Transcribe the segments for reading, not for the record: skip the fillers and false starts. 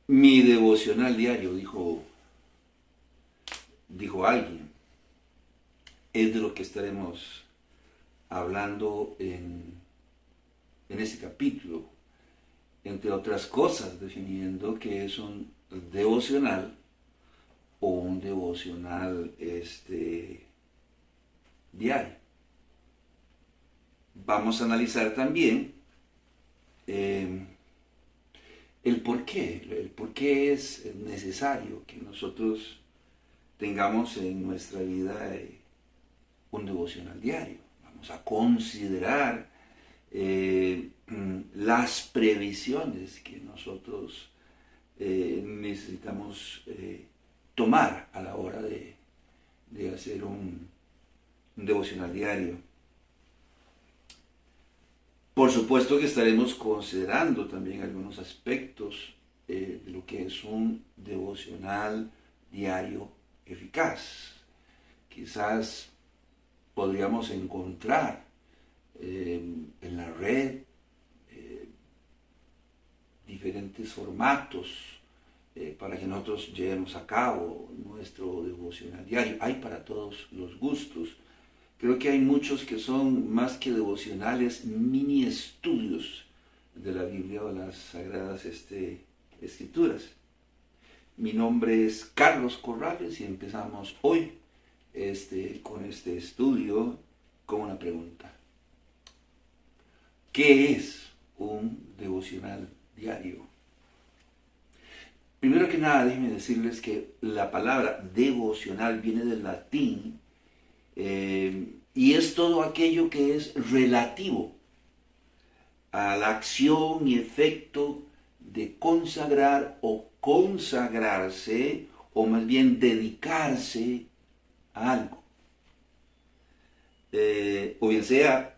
Mi devocional diario, dijo alguien, es de lo que estaremos hablando en este capítulo, entre otras cosas, definiendo qué es un devocional o un devocional diario. Vamos a analizar también eh, el por qué es necesario que nosotros tengamos en nuestra vida un devocional diario. Vamos a considerar las previsiones que nosotros necesitamos tomar a la hora de hacer un devocional diario. Por supuesto que estaremos considerando también algunos aspectos de lo que es un devocional diario eficaz. Quizás podríamos encontrar en la red diferentes formatos para que nosotros llevemos a cabo nuestro devocional diario. Hay para todos los gustos. Creo que hay muchos que son más que devocionales, mini estudios de la Biblia o las Sagradas Escrituras. Mi nombre es Carlos Corrales y empezamos hoy con este estudio con una pregunta. ¿Qué es un devocional diario? Primero que nada, déjenme decirles que la palabra devocional viene del latín y es todo aquello que es relativo a la acción y efecto de consagrar o consagrarse, o más bien dedicarse a algo. O bien sea,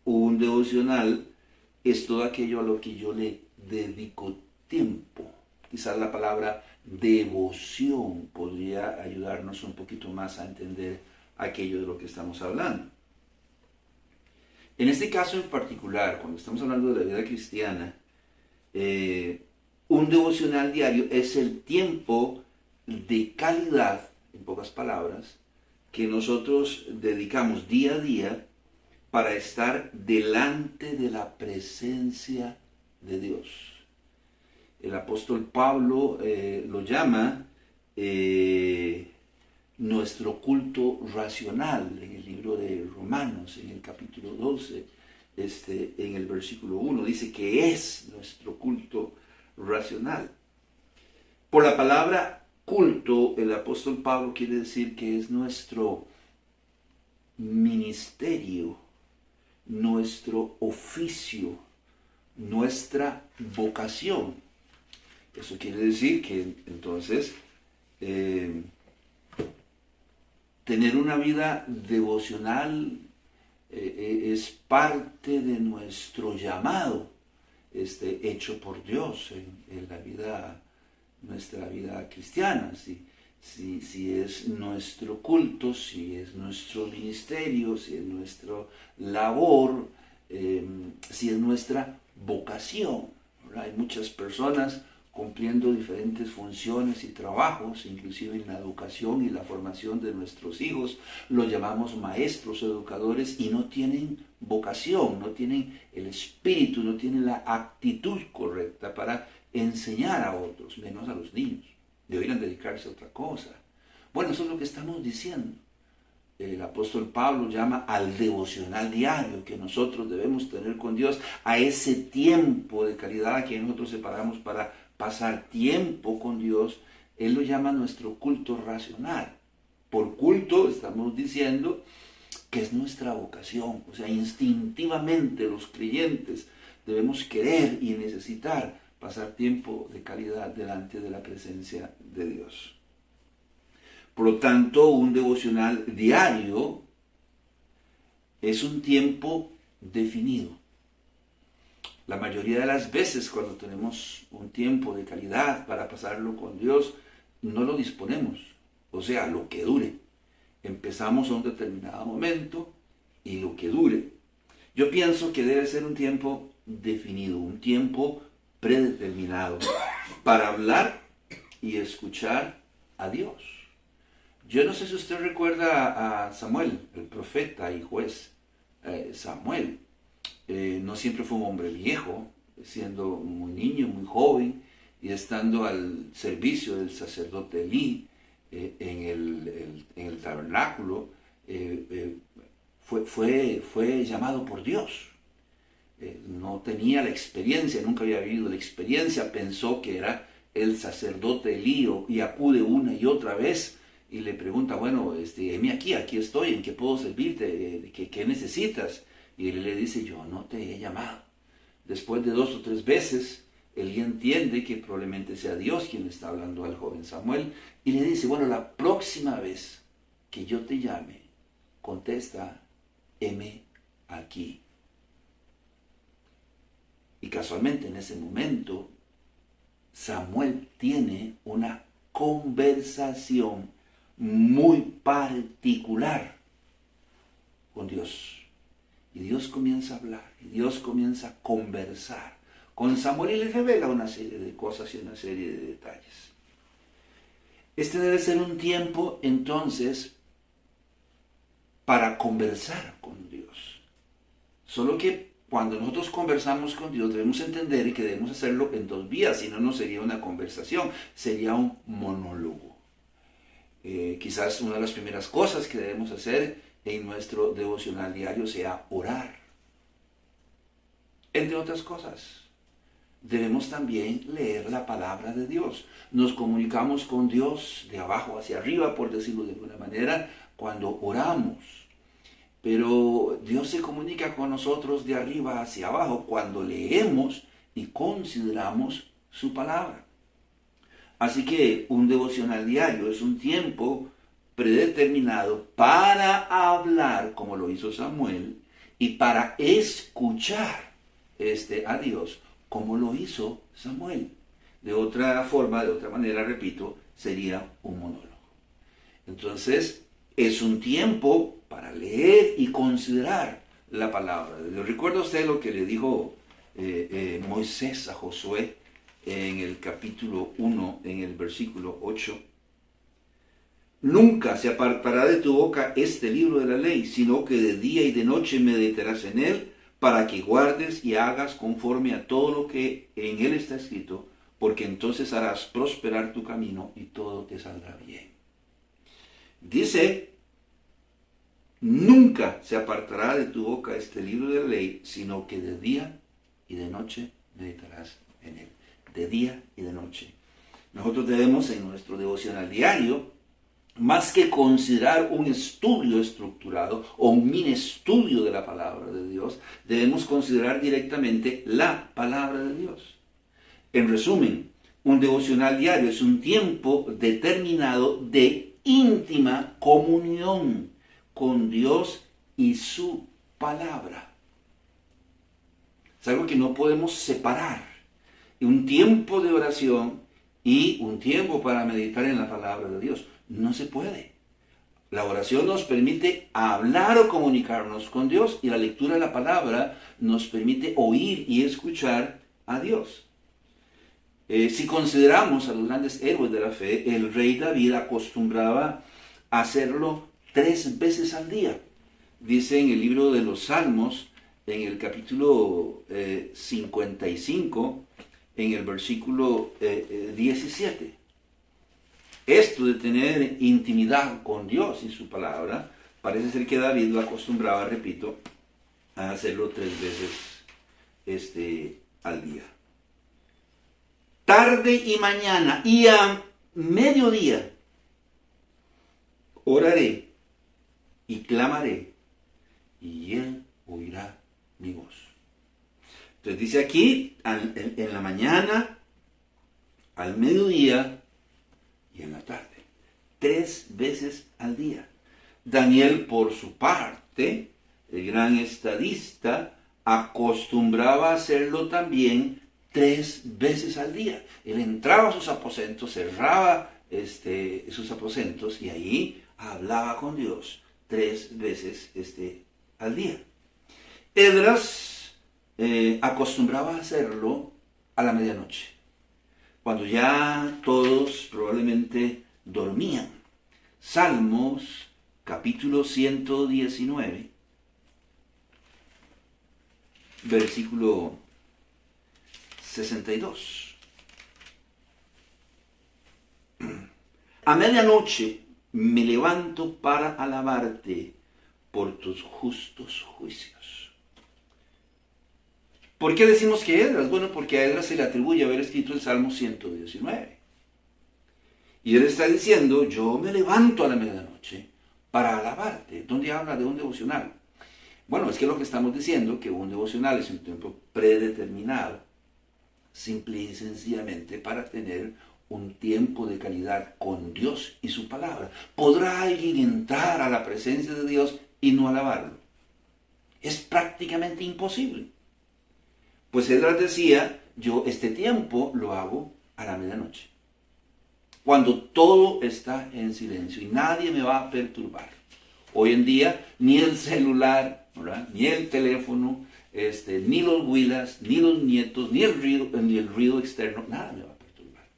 un devocional es todo aquello a lo que yo le dedico tiempo. Quizás la palabra devoción podría ayudarnos un poquito más a entender aquello de lo que estamos hablando. En este caso en particular, cuando estamos hablando de la vida cristiana, un devocional diario es el tiempo de calidad, en pocas palabras, que nosotros dedicamos día a día para estar delante de la presencia de Dios. El apóstol Pablo lo llama nuestro culto racional en el libro de Romanos, en el capítulo 12, en el versículo 1, dice que es nuestro culto racional. Por la palabra culto, el apóstol Pablo quiere decir que es nuestro ministerio, nuestro oficio, nuestra vocación. Eso quiere decir que entonces tener una vida devocional es parte de nuestro llamado hecho por Dios en la vida, nuestra vida cristiana. Si es nuestro culto, si es nuestro ministerio, si es nuestra labor, si es nuestra vocación, ¿verdad? Hay muchas personas cumpliendo diferentes funciones y trabajos, inclusive en la educación y la formación de nuestros hijos. Los llamamos maestros, educadores, y no tienen vocación, no tienen el espíritu, no tienen la actitud correcta para enseñar a otros, menos a los niños. Deberían dedicarse a otra cosa. Bueno, eso es lo que estamos diciendo. El apóstol Pablo llama al devocional diario que nosotros debemos tener con Dios, a ese tiempo de calidad que nosotros separamos para pasar tiempo con Dios. Él lo llama nuestro culto racional. Por culto estamos diciendo que es nuestra vocación. O sea, instintivamente los creyentes debemos querer y necesitar pasar tiempo de calidad delante de la presencia de Dios. Por lo tanto, un devocional diario es un tiempo definido. La mayoría de las veces cuando tenemos un tiempo de calidad para pasarlo con Dios, no lo disponemos, o sea, lo que dure. Empezamos a un determinado momento y lo que dure. Yo pienso que debe ser un tiempo definido, un tiempo predeterminado. para hablar y escuchar a Dios. Yo no sé si usted recuerda a Samuel, el profeta y juez. Samuel no siempre fue un hombre viejo, siendo muy niño, muy joven, y estando al servicio del sacerdote Elí en el tabernáculo, fue llamado por Dios. No tenía la experiencia, nunca había vivido la experiencia, pensó que era el sacerdote Elí y acude una y otra vez y le pregunta, bueno, heme aquí estoy, ¿en qué puedo servirte? ¿Qué necesitas? Y él le dice, yo no te he llamado. Después de 2 o 3 veces, Elí entiende que probablemente sea Dios quien le está hablando al joven Samuel y le dice, bueno, la próxima vez que yo te llame, contesta, heme aquí. Y casualmente en ese momento, Samuel tiene una conversación muy particular con Dios. Y Dios comienza a hablar, y Dios comienza a conversar con Samuel y le revela una serie de cosas y una serie de detalles. Este debe ser un tiempo entonces para conversar con Dios. Solo que cuando nosotros conversamos con Dios debemos entender que debemos hacerlo en 2 vías, si no, no sería una conversación, sería un monólogo. Quizás una de las primeras cosas que debemos hacer en nuestro devocional diario sea orar. Entre otras cosas, debemos también leer la palabra de Dios. Nos comunicamos con Dios de abajo hacia arriba, por decirlo de alguna manera, cuando oramos. Pero Dios se comunica con nosotros de arriba hacia abajo cuando leemos y consideramos su palabra. Así que un devocional diario es un tiempo predeterminado para hablar, como lo hizo Samuel, y para escuchar a Dios, como lo hizo Samuel. De otra forma, de otra manera, repito, sería un monólogo. Entonces, es un tiempo para leer y considerar la palabra de Dios. ¿Recuerda usted lo que le dijo Moisés a Josué en el capítulo 1, en el versículo 8? Nunca se apartará de tu boca este libro de la ley, sino que de día y de noche meditarás en él, para que guardes y hagas conforme a todo lo que en él está escrito, porque entonces harás prosperar tu camino y todo te saldrá bien. Dice, nunca se apartará de tu boca este libro de la ley, sino que de día y de noche meditarás en él. De día y de noche. Nosotros debemos en nuestro devocional diario, más que considerar un estudio estructurado o un mini estudio de la palabra de Dios, debemos considerar directamente la palabra de Dios. En resumen, un devocional diario es un tiempo determinado de íntima comunión con Dios y su palabra. Es algo que no podemos separar. Un tiempo de oración y un tiempo para meditar en la palabra de Dios. No se puede. La oración nos permite hablar o comunicarnos con Dios y la lectura de la palabra nos permite oír y escuchar a Dios. Si consideramos a los grandes héroes de la fe, el rey David acostumbraba a hacerlo 3 veces al día. Dice en el libro de los Salmos, en el capítulo 55, en el versículo 17. Esto de tener intimidad con Dios y su palabra, parece ser que David lo acostumbraba, repito, a hacerlo 3 veces al día. Tarde y mañana y a mediodía oraré y clamaré y él oirá mi voz. Entonces dice aquí, en la mañana, al mediodía y en la tarde. 3 veces al día. Daniel, por su parte, el gran estadista, acostumbraba a hacerlo también 3 veces al día. Él entraba a sus aposentos, cerraba sus aposentos y ahí hablaba con Dios 3 veces al día. Esdras acostumbraba a hacerlo a la medianoche. cuando ya todos probablemente dormían. Salmos capítulo 119, versículo 62. A medianoche me levanto para alabarte por tus justos juicios. ¿Por qué decimos que Esdras? Bueno, porque a Esdras se le atribuye haber escrito el Salmo 119. Y él está diciendo, yo me levanto a la medianoche para alabarte. ¿Dónde habla de un devocional? Bueno, es que lo que estamos diciendo, que un devocional es un tiempo predeterminado, simple y sencillamente para tener un tiempo de calidad con Dios y su palabra. ¿Podrá alguien entrar a la presencia de Dios y no alabarlo? Es prácticamente imposible. Pues Esdras decía, yo este tiempo lo hago a la medianoche, cuando todo está en silencio y nadie me va a perturbar. Hoy en día, ni el celular, ¿verdad?, ni el teléfono, ni los huilas, ni los nietos, ni el ruido externo, nada me va a perturbar.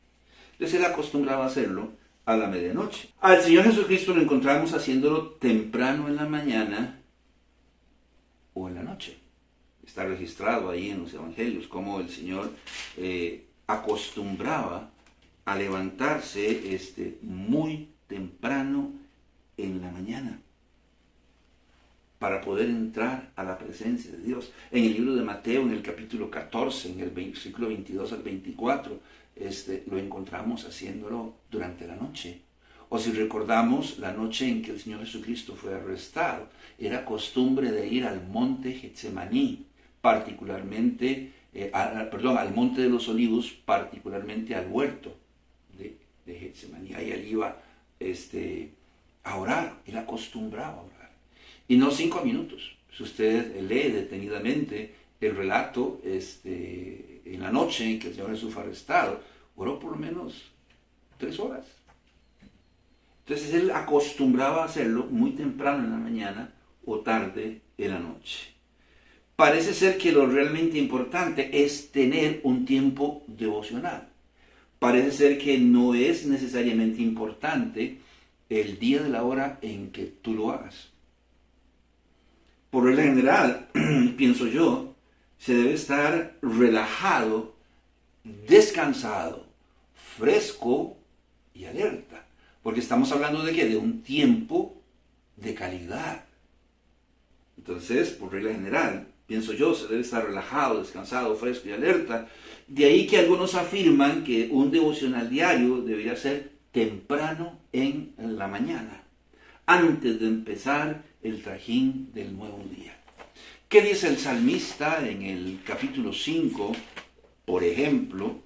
Entonces él acostumbraba a hacerlo a la medianoche. Al Señor Jesucristo lo encontramos haciéndolo temprano en la mañana o en la noche. Está registrado ahí en los evangelios cómo el Señor acostumbraba a levantarse muy temprano en la mañana para poder entrar a la presencia de Dios. En el libro de Mateo, en el capítulo 14, en el versículo 22 al 24, lo encontramos haciéndolo durante la noche. O si recordamos la noche en que el Señor Jesucristo fue arrestado, era costumbre de ir al monte Getsemaní, particularmente, al monte de los Olivos, particularmente al huerto de Getsemaní. Ahí él iba a orar, él acostumbraba a orar. Y no 5 minutos. Si usted lee detenidamente el relato en la noche en que el Señor Jesús fue arrestado, oró por lo menos 3 horas. Entonces él acostumbraba a hacerlo muy temprano en la mañana o tarde en la noche. Parece ser que lo realmente importante es tener un tiempo devocional. Parece ser que no es necesariamente importante el día de la hora en que tú lo hagas. Por regla general, pienso yo, se debe estar relajado, descansado, fresco y alerta. Porque estamos hablando de ¿qué? De un tiempo de calidad. Entonces, por regla general, pienso yo, se debe estar relajado, descansado, fresco y alerta. De ahí que algunos afirman que un devocional diario debería ser temprano en la mañana, antes de empezar el trajín del nuevo día. ¿Qué dice el salmista en el capítulo 5, por ejemplo,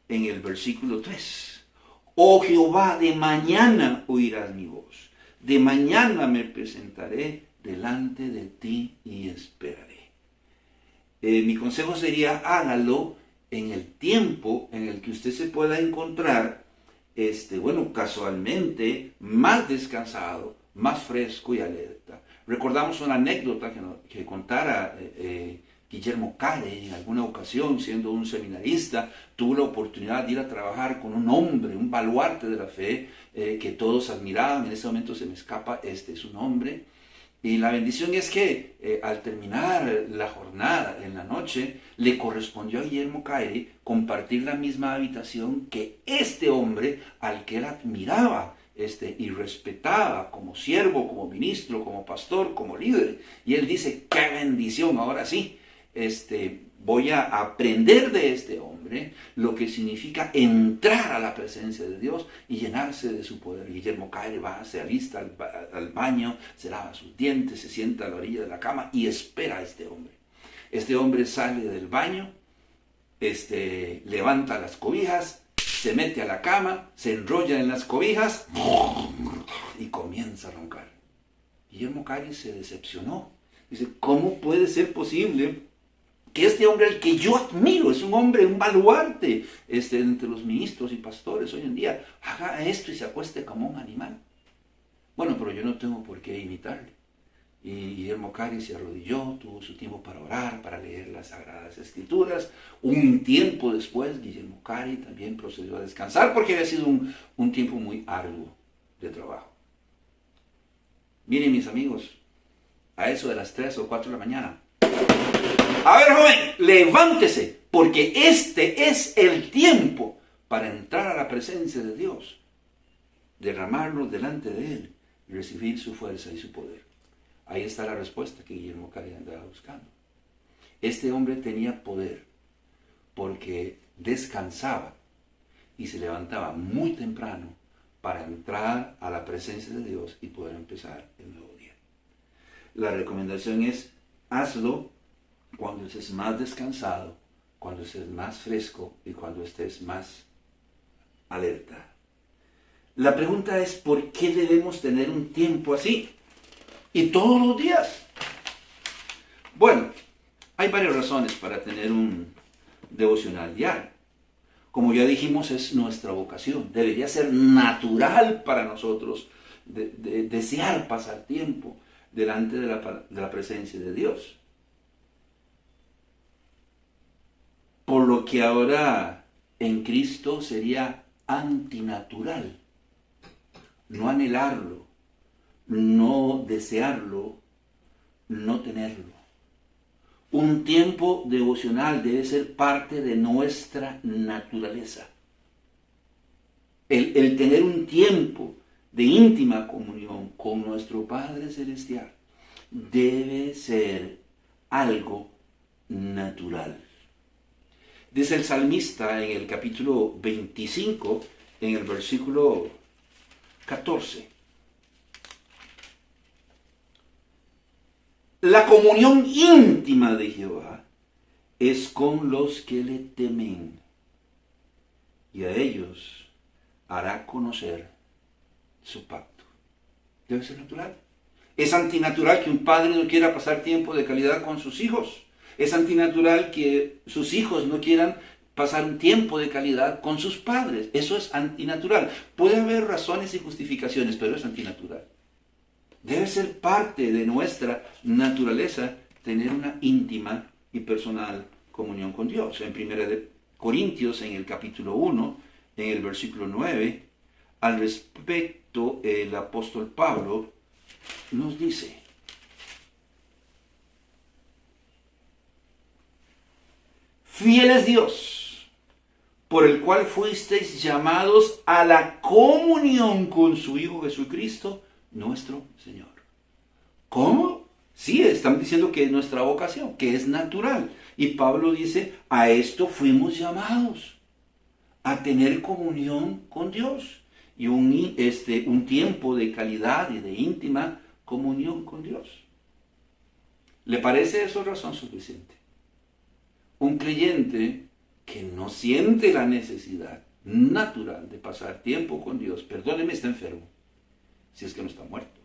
en el versículo 3? Oh Jehová, de mañana oirás mi voz, de mañana me presentaré delante de ti y esperaré. Mi consejo sería, hágalo en el tiempo en el que usted se pueda encontrar, casualmente, más descansado, más fresco y alerta. Recordamos una anécdota que contara Guillermo Calle en alguna ocasión, siendo un seminarista, tuvo la oportunidad de ir a trabajar con un hombre, un baluarte de la fe, que todos admiraban. En ese momento se me escapa su nombre. Y la bendición es que al terminar la jornada en la noche, le correspondió a Guillermo Caire compartir la misma habitación que este hombre al que él admiraba y respetaba como siervo, como ministro, como pastor, como líder. Y él dice, qué bendición, ahora sí, voy a aprender de este hombre lo que significa entrar a la presencia de Dios y llenarse de su poder. Guillermo Caire va, se alista al baño, se lava sus dientes, se sienta a la orilla de la cama y espera a este hombre. Este hombre sale del baño, levanta las cobijas, se mete a la cama, se enrolla en las cobijas y comienza a roncar. Guillermo Caire se decepcionó. Dice, ¿cómo puede ser posible que este hombre, al que yo admiro, es un hombre, un baluarte entre los ministros y pastores hoy en día, haga esto y se acueste como un animal? Bueno, pero yo no tengo por qué imitarle. Y Guillermo Cari se arrodilló, tuvo su tiempo para orar, para leer las Sagradas Escrituras. Un tiempo después, Guillermo Cari también procedió a descansar porque había sido un tiempo muy arduo de trabajo. Miren, mis amigos, a eso de las 3 o 4 de la mañana. A ver, joven, levántese, porque este es el tiempo para entrar a la presencia de Dios, derramarlo delante de Él y recibir su fuerza y su poder. Ahí está la respuesta que Guillermo Cari andaba buscando. Este hombre tenía poder porque descansaba y se levantaba muy temprano para entrar a la presencia de Dios y poder empezar el nuevo día. La recomendación es, hazlo cuando estés más descansado, cuando estés más fresco y cuando estés más alerta. La pregunta es, ¿por qué debemos tener un tiempo así? Y todos los días. Bueno, hay varias razones para tener un devocional diario. Como ya dijimos, es nuestra vocación. Debería ser natural para nosotros desear pasar tiempo delante de la presencia de Dios. Por lo que ahora en Cristo sería antinatural no anhelarlo, no desearlo, no tenerlo. Un tiempo devocional debe ser parte de nuestra naturaleza. El tener un tiempo de íntima comunión con nuestro Padre Celestial debe ser algo natural. Dice el salmista en el capítulo 25, en el versículo 14. La comunión íntima de Jehová es con los que le temen, y a ellos hará conocer su pacto. Debe ser natural. Es antinatural que un padre no quiera pasar tiempo de calidad con sus hijos. Es antinatural que sus hijos no quieran pasar un tiempo de calidad con sus padres. Eso es antinatural. Puede haber razones y justificaciones, pero es antinatural. Debe ser parte de nuestra naturaleza tener una íntima y personal comunión con Dios. En 1 Corintios, en el capítulo 1, en el versículo 9, al respecto, el apóstol Pablo nos dice: fiel es Dios, por el cual fuisteis llamados a la comunión con su Hijo Jesucristo, nuestro Señor. ¿Cómo? Sí, están diciendo que es nuestra vocación, que es natural. Y Pablo dice, a esto fuimos llamados, a tener comunión con Dios. Y un tiempo de calidad y de íntima comunión con Dios. ¿Le parece eso razón suficiente? Un creyente que no siente la necesidad natural de pasar tiempo con Dios, perdóneme, está enfermo, si es que no está muerto.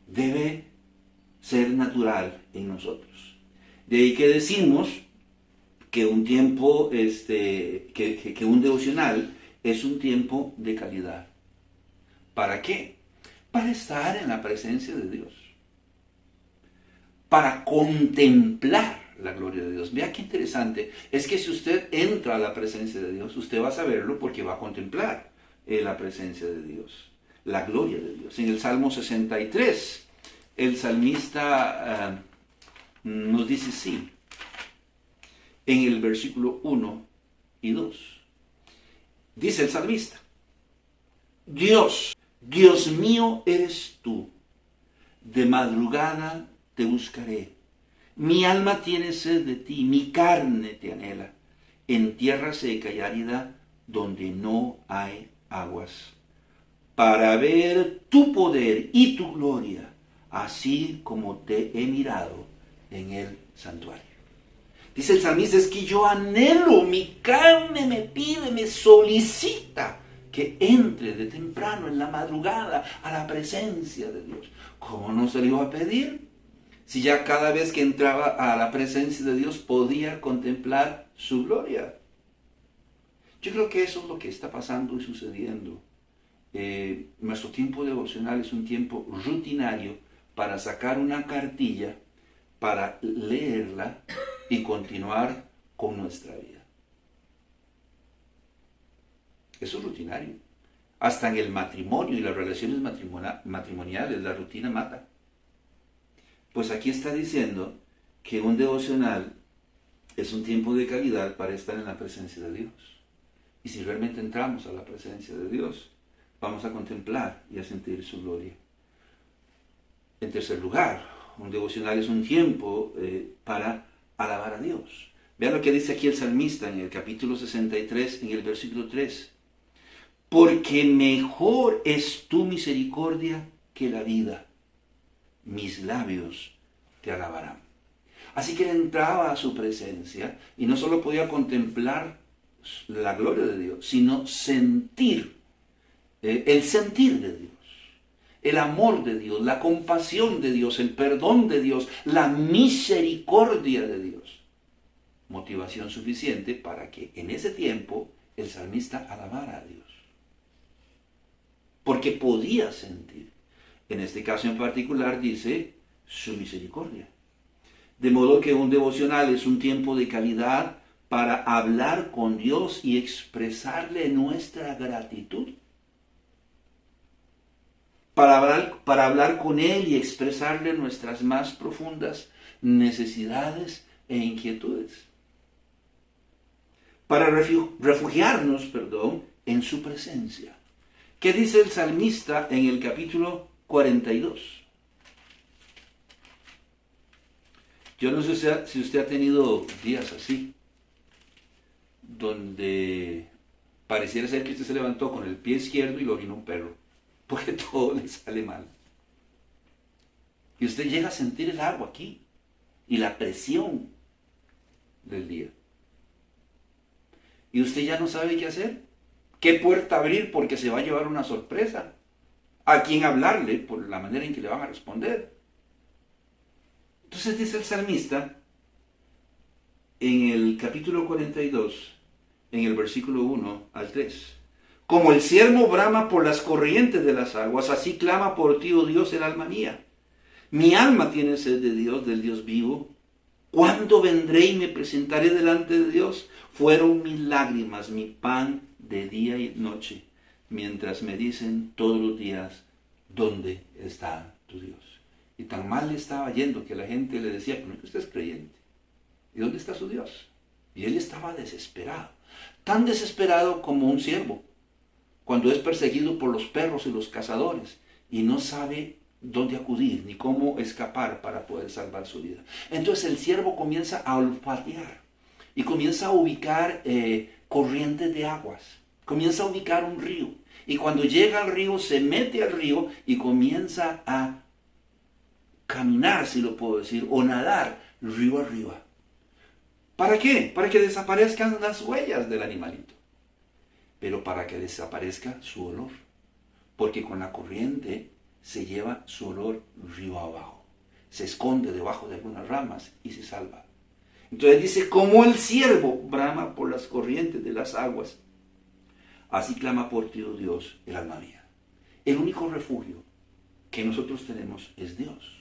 Debe ser natural en nosotros. De ahí que decimos que un tiempo, que un devocional es un tiempo de calidad. ¿Para qué? Para estar en la presencia de Dios. Para contemplar la gloria de Dios. Vea qué interesante. Es que si usted entra a la presencia de Dios, usted va a saberlo porque va a contemplar la presencia de Dios, la gloria de Dios. En el Salmo 63, el salmista nos dice así, en el versículo 1 y 2. Dice el salmista: Dios, Dios mío eres tú, de madrugada te buscaré. Mi alma tiene sed de ti, mi carne te anhela, en tierra seca y árida, donde no hay aguas, para ver tu poder y tu gloria, así como te he mirado en el santuario. Dice el salmista, es que yo anhelo, mi carne me pide, me solicita que entre de temprano en la madrugada a la presencia de Dios. ¿Cómo no se le iba a pedir? Si ya cada vez que entraba a la presencia de Dios podía contemplar su gloria. Yo creo que eso es lo que está pasando y sucediendo. Nuestro tiempo devocional es un tiempo rutinario para sacar una cartilla, para leerla y continuar con nuestra vida. Eso es rutinario. Hasta en el matrimonio y las relaciones matrimoniales, la rutina mata. Pues aquí está diciendo que un devocional es un tiempo de calidad para estar en la presencia de Dios. Y si realmente entramos a la presencia de Dios, vamos a contemplar y a sentir su gloria. En tercer lugar, un devocional es un tiempo para alabar a Dios. Vean lo que dice aquí el salmista en el capítulo 63, en el versículo 3. Porque mejor es tu misericordia que la vida. Mis labios te alabarán. Así que él entraba a su presencia y no solo podía contemplar la gloria de Dios, sino sentir, el sentir de Dios, el amor de Dios, la compasión de Dios, el perdón de Dios, la misericordia de Dios. Motivación suficiente para que en ese tiempo el salmista alabara a Dios. Porque podía sentir. En este caso en particular dice su misericordia. De modo que un devocional es un tiempo de calidad para hablar con Dios y expresarle nuestra gratitud. Para hablar con Él y expresarle nuestras más profundas necesidades e inquietudes. Para refugiarnos, en su presencia. ¿Qué dice el salmista en el capítulo 42? Yo no sé si usted ha tenido días así, donde pareciera ser que usted se levantó con el pie izquierdo y lo orinó un perro, porque todo le sale mal. Y usted llega a sentir el agua aquí y la presión del día. Y usted ya no sabe qué hacer, qué puerta abrir porque se va a llevar una sorpresa, a quién hablarle por la manera en que le van a responder. Entonces dice el salmista en el capítulo 42, en el versículo 1 al 3. Como el ciervo brama por las corrientes de las aguas, así clama por ti, oh Dios, el alma mía. Mi alma tiene sed de Dios, del Dios vivo. ¿Cuándo vendré y me presentaré delante de Dios? Fueron mis lágrimas, mi pan de día y noche, mientras me dicen todos los días, ¿dónde está tu Dios? Y tan mal le estaba yendo que la gente le decía, pero no es que usted es creyente. ¿Y dónde está su Dios? Y él estaba desesperado. Tan desesperado como un ciervo, cuando es perseguido por los perros y los cazadores, y no sabe dónde acudir, ni cómo escapar para poder salvar su vida. Entonces el ciervo comienza a olfatear, y comienza a ubicar corrientes de aguas, comienza a ubicar un río, y cuando llega al río, se mete al río, y comienza a caminar, si lo puedo decir, o nadar río arriba. ¿Para qué? Para que desaparezcan las huellas del animalito. Pero para que desaparezca su olor. Porque con la corriente se lleva su olor río abajo. Se esconde debajo de algunas ramas y se salva. Entonces dice, como el ciervo brama por las corrientes de las aguas, así clama por ti, oh Dios, el alma mía. El único refugio que nosotros tenemos es Dios.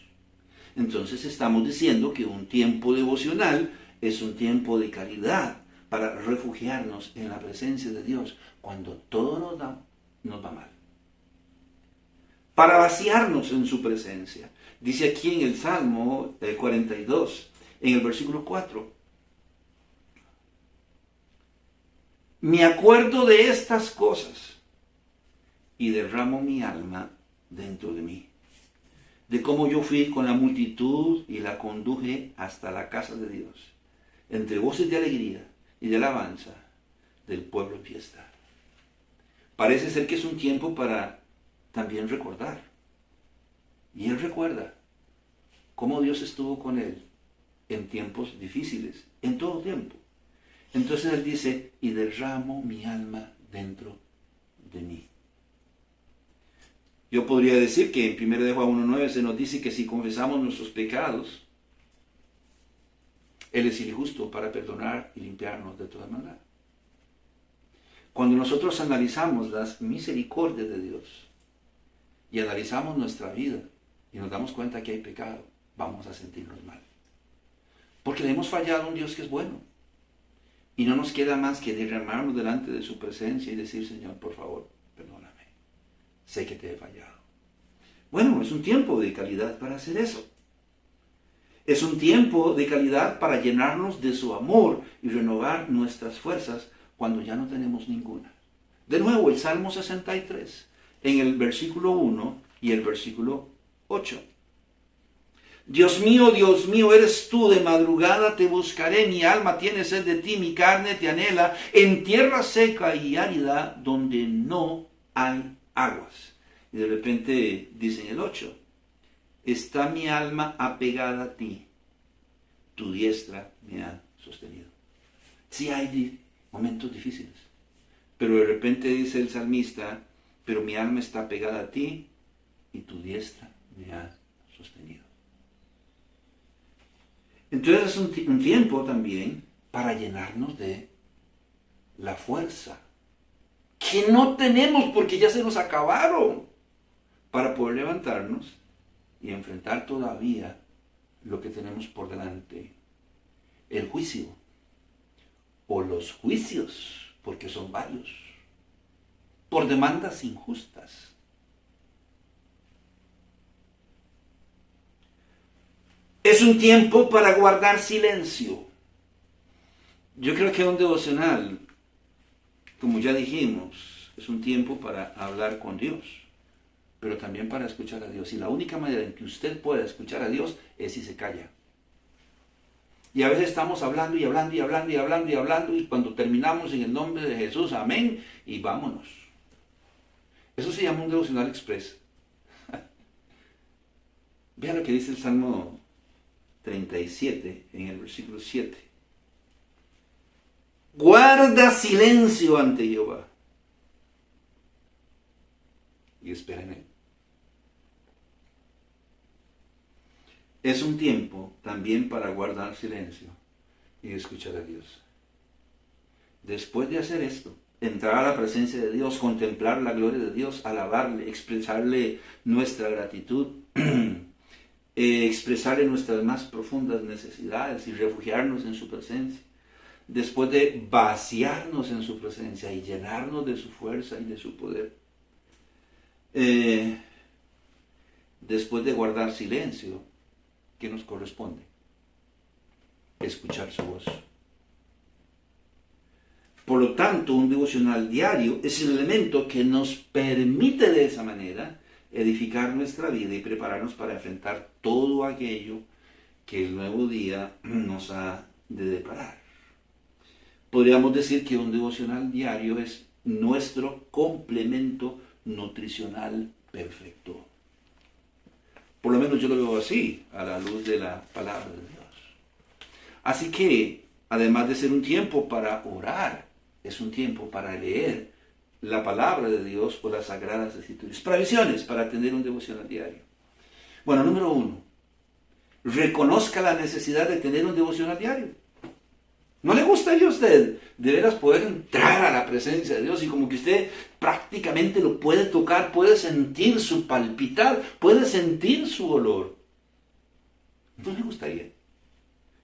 Entonces estamos diciendo que un tiempo devocional es un tiempo de calidad para refugiarnos en la presencia de Dios cuando todo nos va mal. Para vaciarnos en su presencia. Dice aquí en el Salmo 42, en el versículo 4. Me acuerdo de estas cosas y derramo mi alma dentro de mí. De cómo yo fui con la multitud y la conduje hasta la casa de Dios, entre voces de alegría y de alabanza del pueblo en fiesta. Parece ser que es un tiempo para también recordar. Y él recuerda cómo Dios estuvo con él en tiempos difíciles, en todo tiempo. Entonces él dice, y derramo mi alma dentro de mí. Yo podría decir que en 1 Juan 1:9 se nos dice que si confesamos nuestros pecados, Él es justo para perdonar y limpiarnos de toda maldad. Cuando nosotros analizamos las misericordias de Dios y analizamos nuestra vida y nos damos cuenta que hay pecado, vamos a sentirnos mal. Porque le hemos fallado a un Dios que es bueno. Y no nos queda más que derramarnos delante de su presencia y decir, Señor, por favor, perdóname. Sé que te he fallado. Bueno, es un tiempo de calidad para hacer eso. Es un tiempo de calidad para llenarnos de su amor y renovar nuestras fuerzas cuando ya no tenemos ninguna. De nuevo, el Salmo 63, en el versículo 1 y el versículo 8. Dios mío, eres tú, de madrugada te buscaré, mi alma tiene sed de ti, mi carne te anhela, en tierra seca y árida donde no hay aguas. Y de repente dice en el 8, está mi alma apegada a ti, tu diestra me ha sostenido. Sí hay momentos difíciles, pero de repente dice el salmista, pero mi alma está pegada a ti y tu diestra me ha sostenido. Entonces es un tiempo también para llenarnos de la fuerza que no tenemos porque ya se nos acabaron, para poder levantarnos y enfrentar todavía lo que tenemos por delante, el juicio o los juicios, porque son varios, por demandas injustas. Es un tiempo para guardar silencio. Yo creo que un devocional, como ya dijimos, es un tiempo para hablar con Dios, pero también para escuchar a Dios. Y la única manera en que usted pueda escuchar a Dios es si se calla. Y a veces estamos hablando y hablando y hablando y hablando y hablando, y cuando terminamos en el nombre de Jesús, amén, y vámonos. Eso se llama un devocional express. Vean lo que dice el Salmo 37 en el versículo 7. Guarda silencio ante Jehová y espera en él. Es un tiempo también para guardar silencio y escuchar a Dios. Después de hacer esto, entrar a la presencia de Dios, contemplar la gloria de Dios, alabarle, expresarle nuestra gratitud, expresarle nuestras más profundas necesidades y refugiarnos en su presencia. Después de vaciarnos en su presencia y llenarnos de su fuerza y de su poder. Después de guardar silencio, ¿qué nos corresponde? Escuchar su voz. Por lo tanto, un devocional diario es el elemento que nos permite de esa manera edificar nuestra vida y prepararnos para enfrentar todo aquello que el nuevo día nos ha de deparar. Podríamos decir que un devocional diario es nuestro complemento nutricional perfecto. Por lo menos yo lo veo así, a la luz de la palabra de Dios. Así que, además de ser un tiempo para orar, es un tiempo para leer la palabra de Dios o las Sagradas Escrituras. Provisiones para tener un devocional diario. Bueno, número 1. Reconozca la necesidad de tener un devocional diario. ¿No le gustaría a usted de veras poder entrar a la presencia de Dios y como que usted prácticamente lo puede tocar, puede sentir su palpitar, puede sentir su olor? ¿No le gustaría?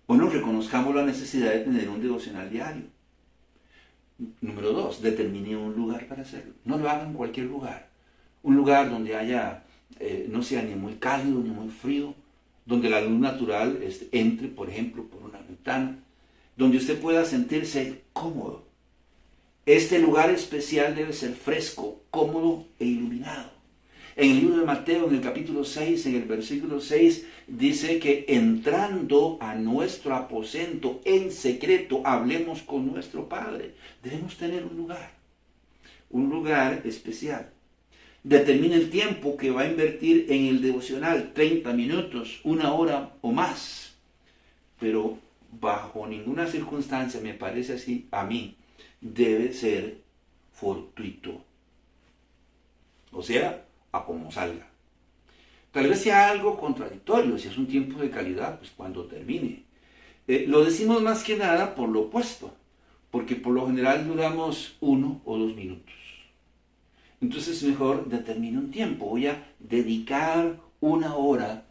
Bueno, reconozcamos la necesidad de tener un devocional diario. Número 2, determine un lugar para hacerlo. No lo haga en cualquier lugar. Un lugar donde haya, no sea ni muy cálido ni muy frío, donde la luz natural entre, por ejemplo, por una ventana, donde usted pueda sentirse cómodo. Este lugar especial debe ser fresco, cómodo e iluminado. En el libro de Mateo, en el capítulo 6, en el versículo 6, dice que entrando a nuestro aposento en secreto, hablemos con nuestro Padre. Debemos tener un lugar especial. Determine el tiempo que va a invertir en el devocional, 30 minutos, 1 hora o más. Pero bajo ninguna circunstancia, me parece así a mí, debe ser fortuito. O sea, a como salga. Tal vez sea algo contradictorio, si es un tiempo de calidad, pues cuando termine. Lo decimos más que nada por lo opuesto, porque por lo general duramos 1 o 2 minutos. Entonces mejor determine un tiempo. Voy a dedicar una hora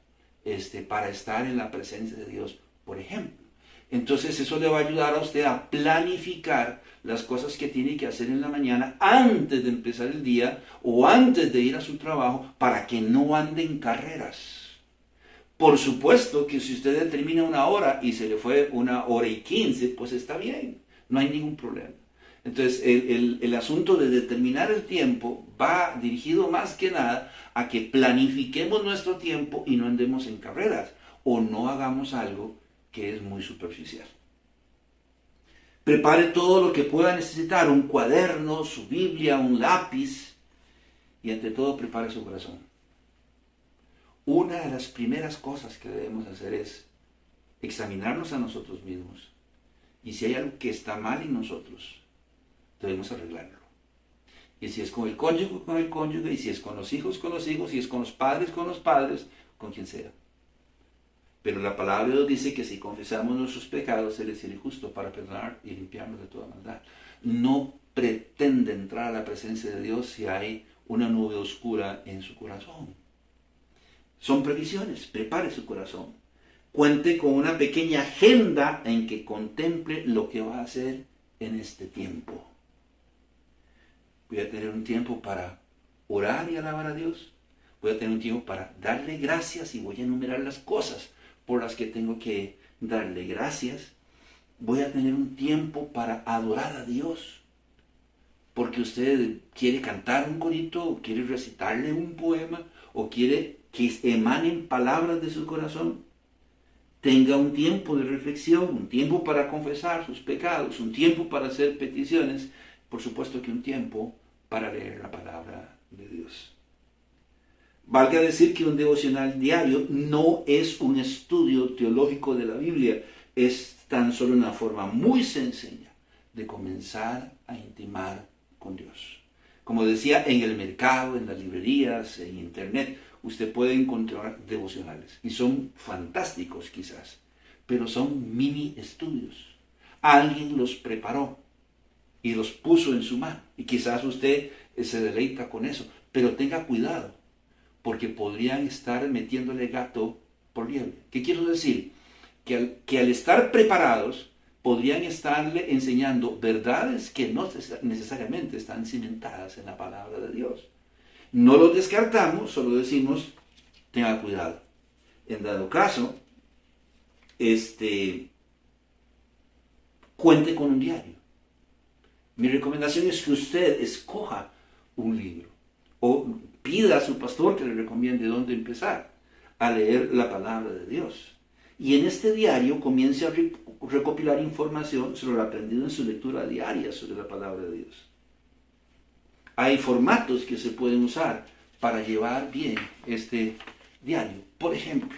para estar en la presencia de Dios, por ejemplo. Entonces eso le va a ayudar a usted a planificar las cosas que tiene que hacer en la mañana antes de empezar el día o antes de ir a su trabajo, para que no ande en carreras. Por supuesto que si usted determina una hora y se le fue 1 hora y 15, pues está bien, no hay ningún problema. Entonces el asunto de determinar el tiempo va dirigido más que nada a que planifiquemos nuestro tiempo y no andemos en carreras o no hagamos algo que es muy superficial. Prepare todo lo que pueda necesitar, un cuaderno, su Biblia, un lápiz, y ante todo prepare su corazón. Una de las primeras cosas que debemos hacer es examinarnos a nosotros mismos, y si hay algo que está mal en nosotros, debemos arreglarlo. Y si es con el cónyuge, y si es con los hijos, y si es con los padres, con quien sea. Pero la palabra de Dios dice que si confesamos nuestros pecados, Él es fiel y justo para perdonar y limpiarnos de toda maldad. No pretende entrar a la presencia de Dios si hay una nube oscura en su corazón. Son previsiones, prepare su corazón. Cuente con una pequeña agenda en que contemple lo que va a hacer en este tiempo. Voy a tener un tiempo para orar y alabar a Dios. Voy a tener un tiempo para darle gracias y voy a enumerar las cosas por las que tengo que darle gracias. Voy a tener un tiempo para adorar a Dios, porque usted quiere cantar un corito, o quiere recitarle un poema, o quiere que emanen palabras de su corazón. Tenga un tiempo de reflexión, un tiempo para confesar sus pecados, un tiempo para hacer peticiones, por supuesto que un tiempo para leer la palabra de Dios. Valga decir que un devocional diario no es un estudio teológico de la Biblia, es tan solo una forma muy sencilla de comenzar a intimar con Dios. Como decía, en el mercado, en las librerías, en internet, usted puede encontrar devocionales y son fantásticos quizás, pero son mini estudios. Alguien los preparó y los puso en su mano y quizás usted se deleita con eso, pero tenga cuidado, porque podrían estar metiéndole gato por liebre. ¿Qué quiero decir? Que al estar preparados, podrían estarle enseñando verdades que no necesariamente están cimentadas en la palabra de Dios. No los descartamos, solo decimos, tenga cuidado. En dado caso, cuente con un diario. Mi recomendación es que usted escoja un libro o pida a su pastor que le recomiende dónde empezar a leer la palabra de Dios. Y en este diario comience a recopilar información sobre lo aprendido en su lectura diaria sobre la palabra de Dios. Hay formatos que se pueden usar para llevar bien este diario. Por ejemplo,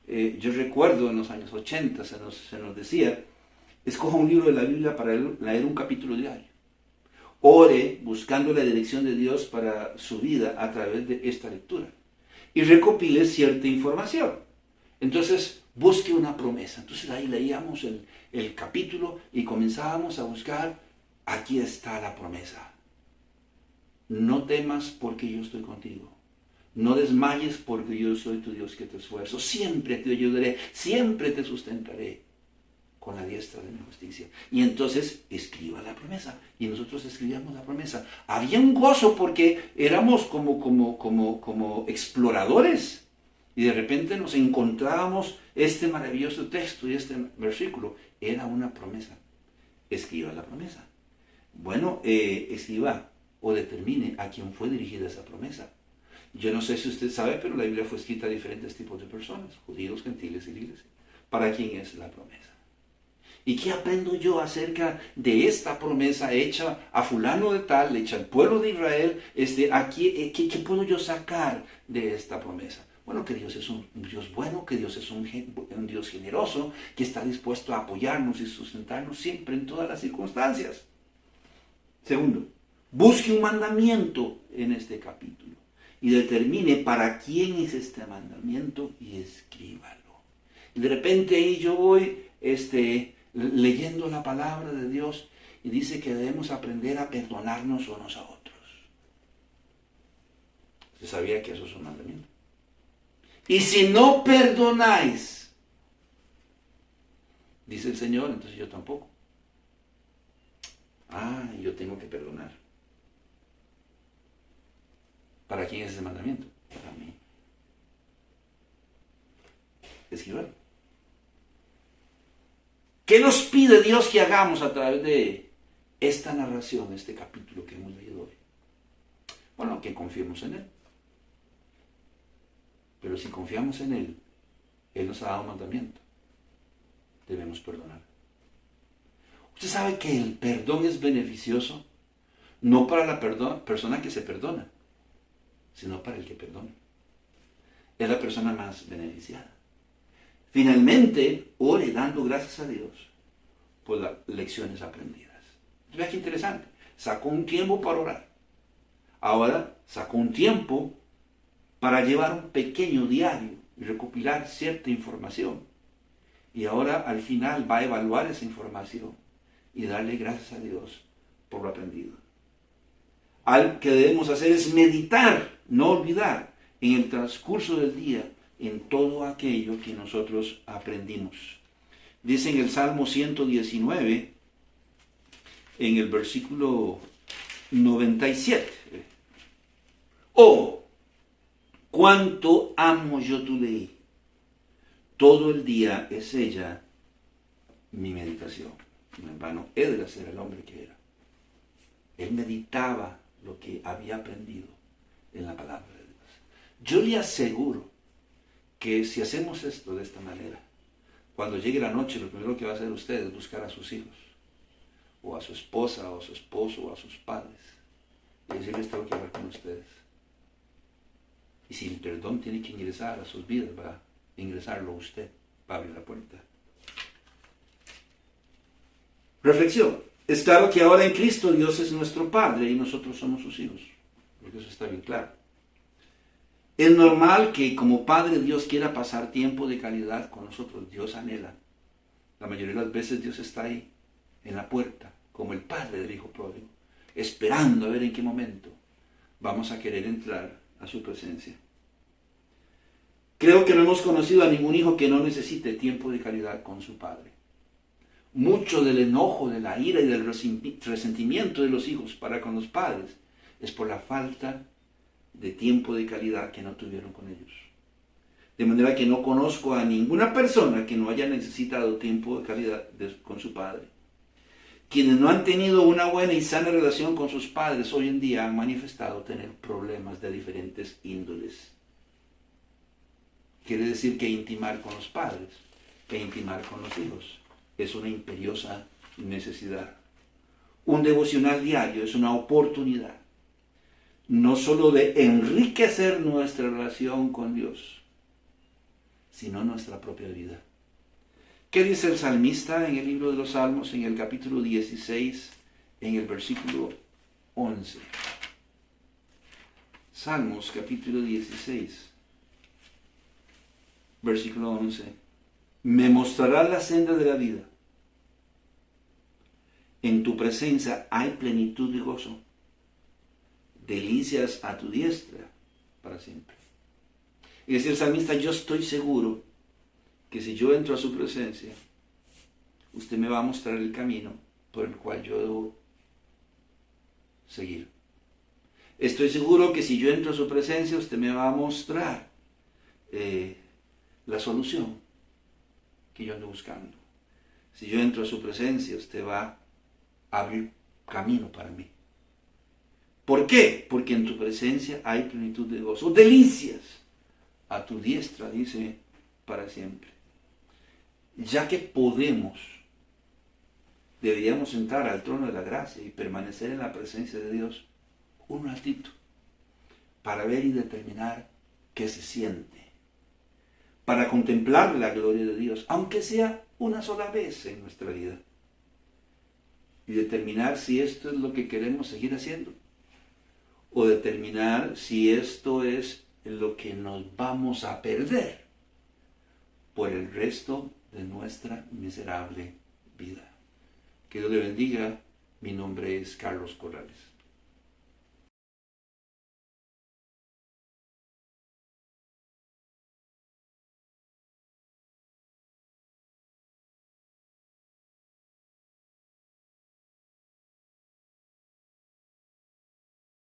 yo recuerdo en los años 80 se nos decía, escoja un libro de la Biblia para leer un capítulo diario. Ore buscando la dirección de Dios para su vida a través de esta lectura. Y recopile cierta información. Entonces, busque una promesa. Entonces ahí leíamos el capítulo y comenzábamos a buscar, aquí está la promesa. No temas porque yo estoy contigo. No desmayes porque yo soy tu Dios que te esfuerzo. Siempre te ayudaré, siempre te sustentaré con la diestra de mi justicia. Y entonces escriba la promesa. Y nosotros escribíamos la promesa. Había un gozo porque éramos como exploradores. Y de repente nos encontrábamos este maravilloso texto y este versículo. Era una promesa. Escriba la promesa. Bueno, escriba o determine a quién fue dirigida esa promesa. Yo no sé si usted sabe, pero la Biblia fue escrita a diferentes tipos de personas, judíos, gentiles y libres. ¿Para quién es la promesa? ¿Y qué aprendo yo acerca de esta promesa hecha a fulano de tal, hecha al pueblo de Israel? ¿Qué puedo yo sacar de esta promesa? Bueno, que Dios es un Dios bueno, que Dios es un Dios generoso, que está dispuesto a apoyarnos y sustentarnos siempre en todas las circunstancias. Segundo, busque un mandamiento en este capítulo y determine para quién es este mandamiento y escríbalo. Y de repente ahí yo voy leyendo la palabra de Dios y dice que debemos aprender a perdonarnos unos a otros. ¿Usted sabía que eso es un mandamiento? Y si no perdonáis, dice el Señor, entonces yo tampoco. Yo tengo que perdonar. ¿Para quién es ese mandamiento? Para mí. Escriban. ¿Qué nos pide Dios que hagamos a través de esta narración, este capítulo que hemos leído hoy? Bueno, que confiemos en Él. Pero si confiamos en Él, Él nos ha dado un mandamiento. Debemos perdonar. Usted sabe que el perdón es beneficioso, no para la persona que se perdona, sino para el que perdona. Es la persona más beneficiada. Finalmente, ore dando gracias a Dios por las lecciones aprendidas. Vea qué interesante. Sacó un tiempo para orar. Ahora sacó un tiempo para llevar un pequeño diario y recopilar cierta información. Y ahora al final va a evaluar esa información y darle gracias a Dios por lo aprendido. Algo que debemos hacer es meditar, no olvidar, en el transcurso del día, en todo aquello que nosotros aprendimos. Dice en el Salmo 119, en el versículo 97, oh, cuánto amo yo tu ley, todo el día es ella mi meditación. Mi hermano Esdras era el hombre que era. Él meditaba lo que había aprendido en la palabra de Dios. Yo le aseguro que si hacemos esto de esta manera, cuando llegue la noche, lo primero que va a hacer usted es buscar a sus hijos, o a su esposa, o a su esposo, o a sus padres, y decirles: tengo que hablar con ustedes. Y si el perdón tiene que ingresar a sus vidas, va a ingresarlo usted, va a abrir la puerta. Reflexión. Es claro que ahora en Cristo Dios es nuestro Padre y nosotros somos sus hijos, porque eso está bien claro. Es normal que como Padre Dios quiera pasar tiempo de calidad con nosotros. Dios anhela. La mayoría de las veces Dios está ahí, en la puerta, como el Padre del Hijo pródigo, esperando a ver en qué momento vamos a querer entrar a su presencia. Creo que no hemos conocido a ningún hijo que no necesite tiempo de calidad con su Padre. Mucho del enojo, de la ira y del resentimiento de los hijos para con los padres es por la falta de tiempo de calidad que no tuvieron con ellos. De manera que no conozco a ninguna persona que no haya necesitado tiempo de calidad con su padre. Quienes no han tenido una buena y sana relación con sus padres hoy en día han manifestado tener problemas de diferentes índoles. Quiere decir que intimar con los padres e intimar con los hijos es una imperiosa necesidad. Un devocional diario es una oportunidad, no solo de enriquecer nuestra relación con Dios, sino nuestra propia vida. ¿Qué dice el salmista en el libro de los Salmos, en el capítulo 16, en el versículo 11? Salmos, capítulo 16, versículo 11. Me mostrarás la senda de la vida. En tu presencia hay plenitud de gozo. Delicias a tu diestra para siempre. Y dice el salmista: yo estoy seguro que si yo entro a su presencia, usted me va a mostrar el camino por el cual yo debo seguir. Estoy seguro que si yo entro a su presencia, usted me va a mostrar la solución que yo ando buscando. Si yo entro a su presencia, usted va a abrir camino para mí. ¿Por qué? Porque en tu presencia hay plenitud de gozo, delicias a tu diestra, dice, para siempre. Ya que podemos, deberíamos entrar al trono de la gracia y permanecer en la presencia de Dios un ratito para ver y determinar qué se siente, para contemplar la gloria de Dios, aunque sea una sola vez en nuestra vida, y determinar si esto es lo que queremos seguir haciendo, o determinar si esto es lo que nos vamos a perder por el resto de nuestra miserable vida. Que Dios le bendiga. Mi nombre es Carlos Corrales.